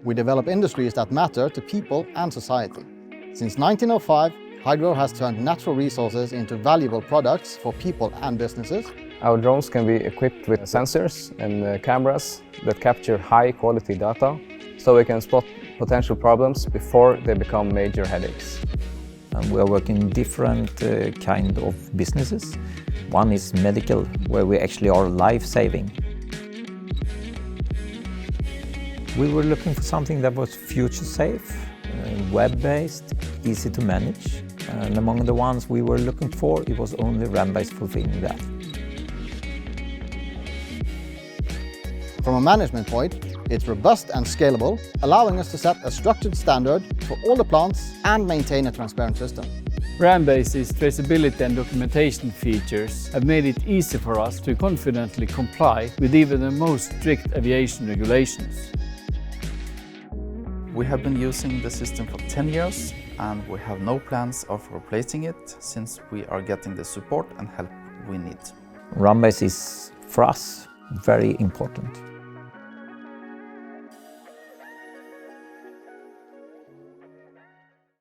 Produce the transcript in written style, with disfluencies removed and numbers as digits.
We develop industries that matter to people and society. Since 1905, Hydro has turned natural resources into valuable products for people and businesses. Our drones can be equipped with sensors and cameras that capture high-quality data, so we can spot potential problems before they become major headaches. We are working in different kind of businesses. One is medical, where we actually are life-saving. We were looking for something that was future-safe, web-based, easy to manage. And among the ones we were looking for, it was only RamBase fulfilling that. From a management point, it's robust and scalable, allowing us to set a structured standard for all the plants and maintain a transparent system. RamBase's traceability and documentation features have made it easy for us to confidently comply with even the most strict aviation regulations. We have been using the system for 10 years and we have no plans of replacing it since we are getting the support and help we need. RamBase is, for us, very important.